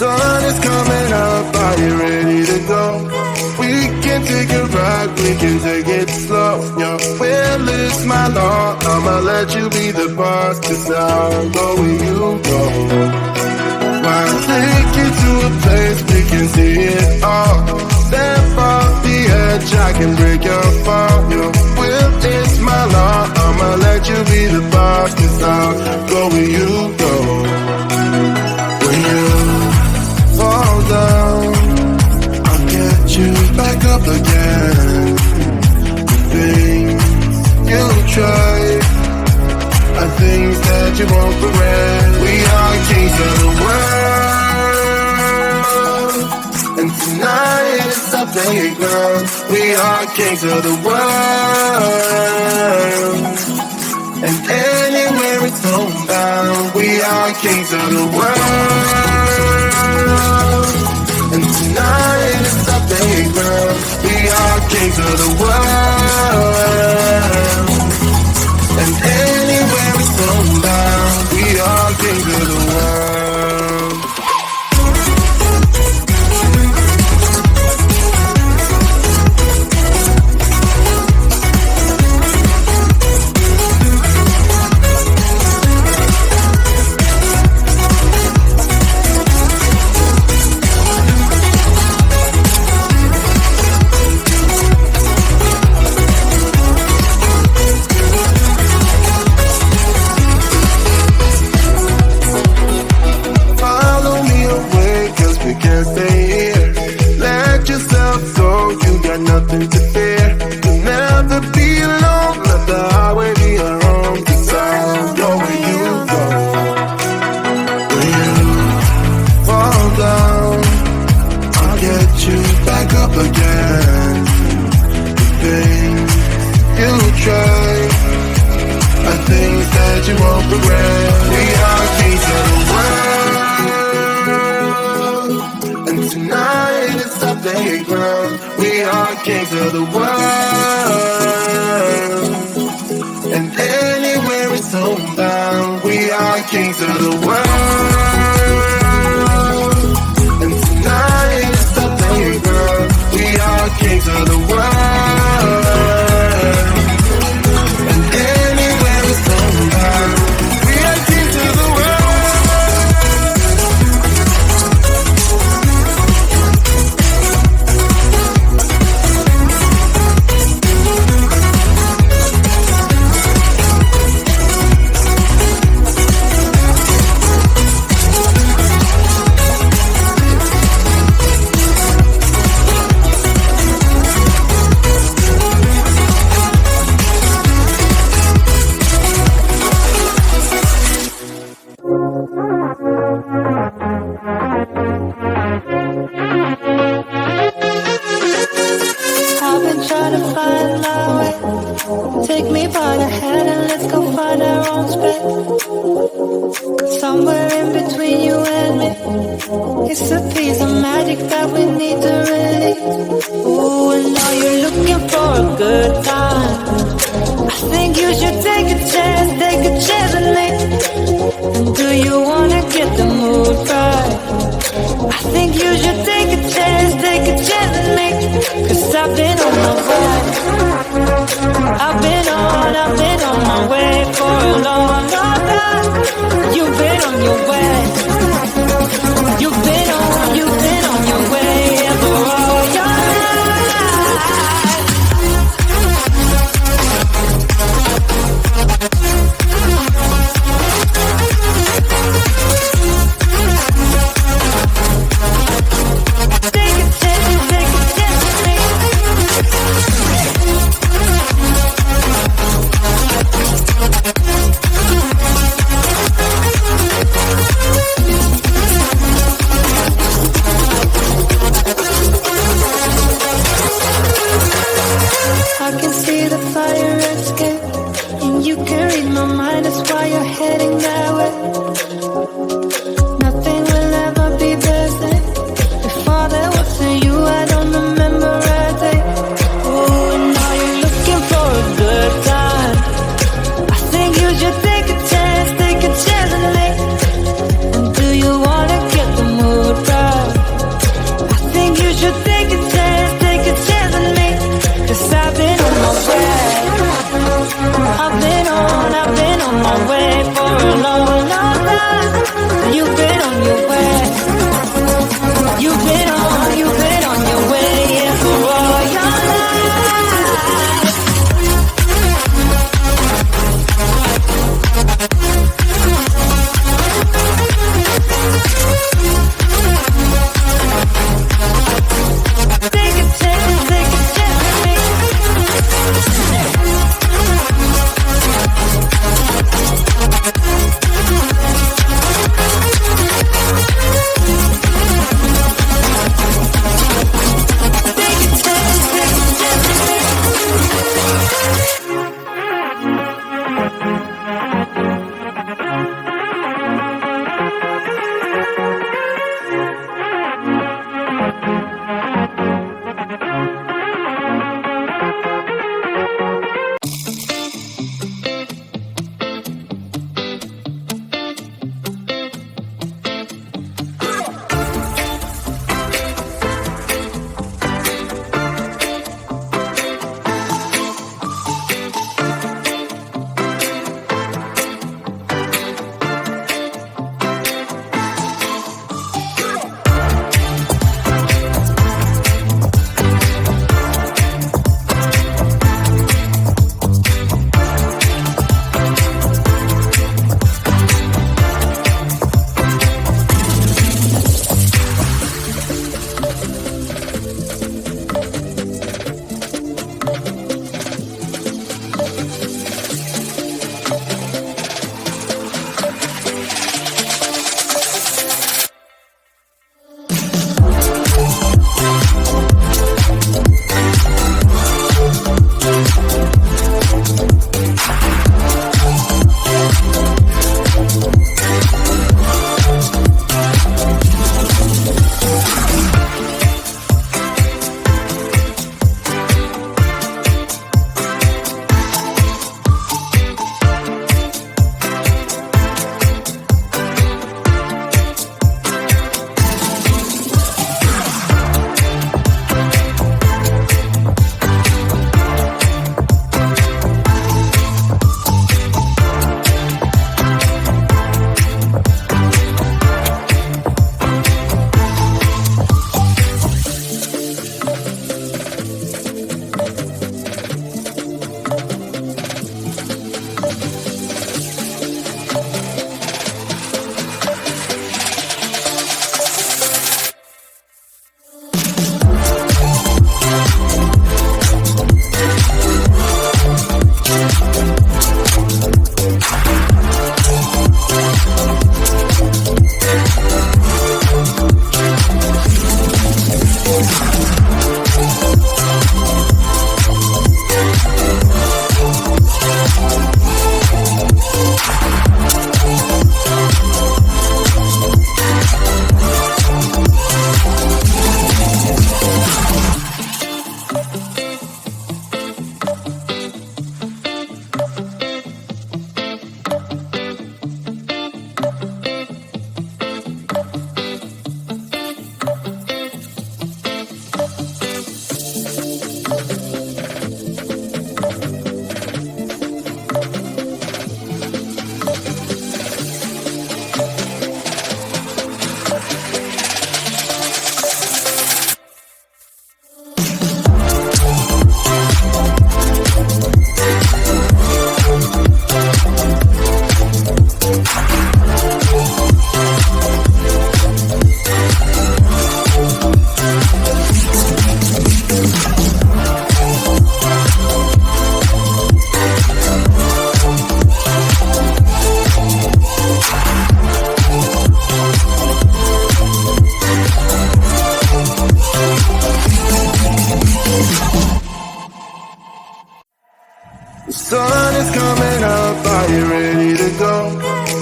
sun is coming up, are you ready to go? We can take a ride, we can take it slow. Your will is my law, I'ma let you be the boss, 'cause I'll go where you go. I'll take you to a place we can see it all. Step off the edge, I can break your fall. Your will is my law, I'ma let you be the boss, 'cause I'll go where you go. When you fall down, I'll get you back up again. The things you try are things that you won't regret. We are kings of the world, and tonight is our playground. We are kings of the world, and anywhere it's homebound. We are kings of the world, and tonight is our playground. We are kings of the world, and anywhere it's homebound. We are kings of the world. Nothing to fear. You'll never be alone. Let the highway be your home. 'Cause I'll go where you go. When you fall down, I'll get you back up again. The things you try are things that you won't regret. We are kings of the world, and tonight it's our playground. We are kings of the world, and anywhere it's homebound. We are kings of the world, and tonight it's the playground. We are kings of the world, and anywhere it's homebound. We are kings of the world. Take me by the hand and let's go find our own space. Somewhere in between you and me, it's a piece of magic that we need to release. Ooh, and now you're looking for a good time. I think you should take a chance with me. And do you wanna get the mood right? I think you should take a chance with me. 'Cause I've been on my ride. I've been on my way for a long, long time. You've been on your way. You've been on your way for all your life. Take a chance with me. I can see the fire escape, and you can read my mind, that's why you're heading that way. Nothing will ever be the same. Before there was you, I don't remember a day. Oh, and now you're looking for a good time. I think you should take a chance with me. And do you wanna get the mood right? The sun is coming up, are you ready to go?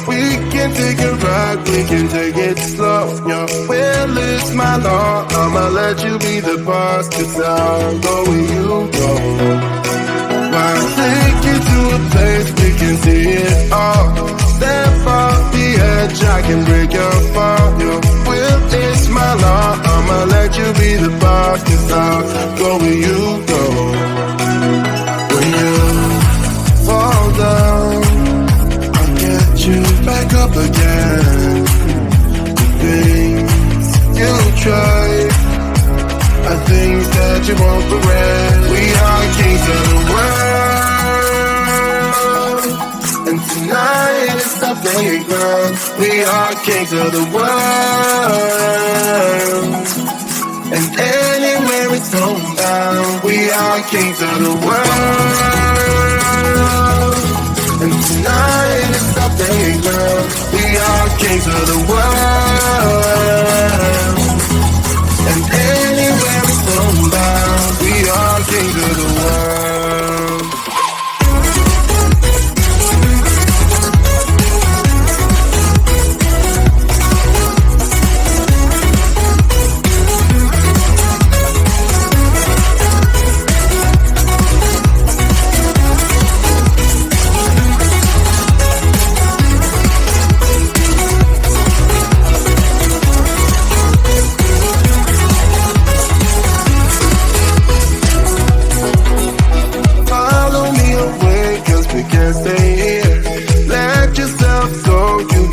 We can take a ride, we can take it slow. Your will is my law, I'ma let you be the boss, 'cause I'll go where you go. I'll take you to a place we can see it all. Step off the edge, I can break your fall. Your will is my law, I'ma let you be the boss, 'cause I'll go where you go. When you fall down, I'll get you back up again. The things you try are things that you won't regret. We are kings of the world, and tonight is the playground. We are kings of the world, and anywhere it's homebound. We are kings of the world, and tonight is the playground. We are kings of the world, and anywhere it's homebound. We are kings of the world.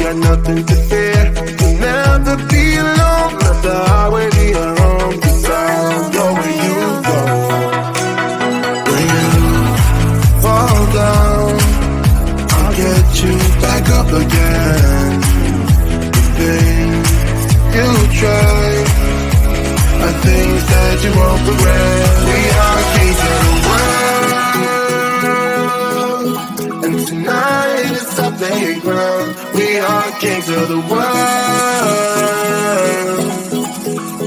Nothing to fear. You'll never be alone. Let the highway be your home. 'Cause I'll go where you go. When you fall down, I'll get you back up again. The things you try are things that you won't regret. We are kings of the world, and tonight is our playground. We are kings of the world,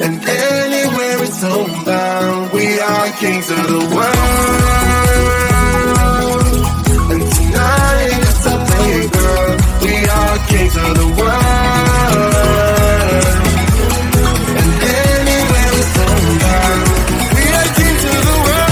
and anywhere it's homebound. We are kings of the world, and tonight it's our playground. We are kings of the world, and anywhere it's homebound. We are kings of the world.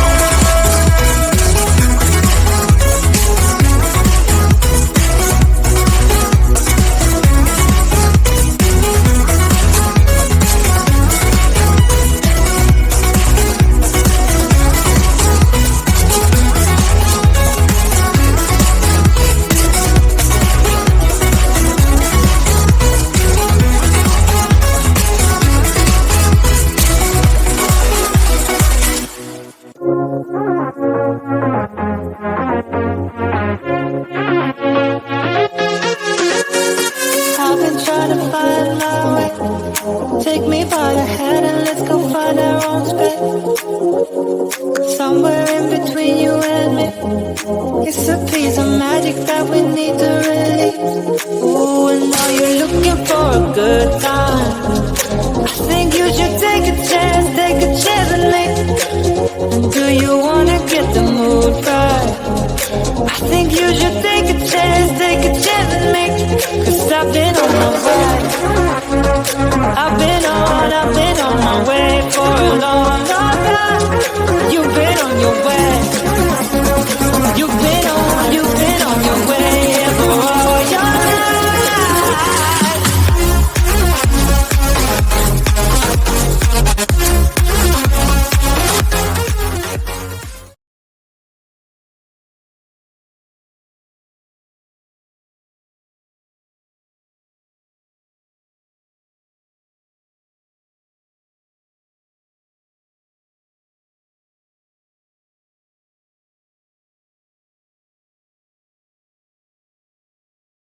Take me by the hand and let's go find our own space. Somewhere in between you and me, it's a piece of magic that we need to release. Ooh, and now you're looking for a good time. I think you should take a chance with me. Do you wanna get the mood right? I think you should take a chance with me. 'Cause I've been on my way. I've been on my way for a long, long time.